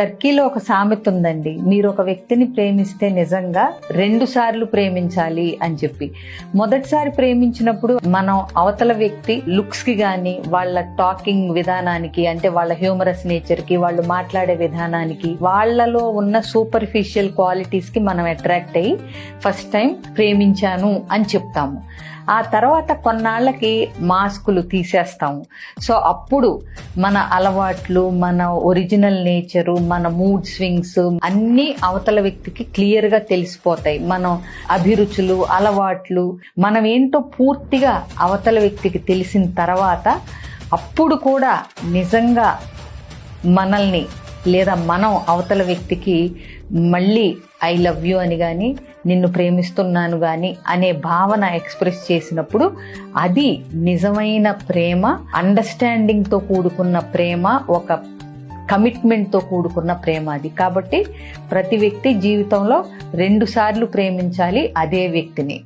టర్కీలో ఒక సామెత ఉందండి, మీరు ఒక వ్యక్తిని ప్రేమిస్తే నిజంగా 2 సార్లు ప్రేమించాలి అని చెప్పి. మొదటిసారి ప్రేమించినప్పుడు మనం అవతల వ్యక్తి లుక్స్ కి గాని, వాళ్ళ టాకింగ్ విధానానికి, అంటే వాళ్ళ హ్యూమరస్ నేచర్ కి, వాళ్ళు మాట్లాడే విధానానికి, వాళ్ళలో ఉన్న సూపర్ఫిషియల్ క్వాలిటీస్ కి మనం అట్రాక్ట్ అయ్యి ఫస్ట్ టైం ప్రేమించాను అని చెప్తాము. ఆ తర్వాత కొన్నాళ్ళకి మాస్కులు తీసేస్తాము. సో అప్పుడు మన అలవాట్లు, మన ఒరిజినల్ నేచరు, మన మూడ్ స్వింగ్స్ అన్నీ అవతల వ్యక్తికి క్లియర్ గా తెలిసిపోతాయి. మనం అభిరుచులు, అలవాట్లు, మనం ఏంటో పూర్తిగా అవతల వ్యక్తికి తెలిసిన తర్వాత అప్పుడు కూడా నిజంగా మనల్ని లేదా మనం అవతల వ్యక్తికి మళ్ళీ ఐ లవ్ యూ అని కానీ, నిన్ను ప్రేమిస్తున్నాను కానీ అనే భావన ఎక్స్ప్రెస్ చేసినప్పుడు అది నిజమైన ప్రేమ, అండర్స్టాండింగ్తో కూడుకున్న ప్రేమ, ఒక కమిట్మెంట్తో కూడుకున్న ప్రేమ అది. కాబట్టి ప్రతి వ్యక్తి జీవితంలో 2 సార్లు ప్రేమించాలి అదే వ్యక్తిని.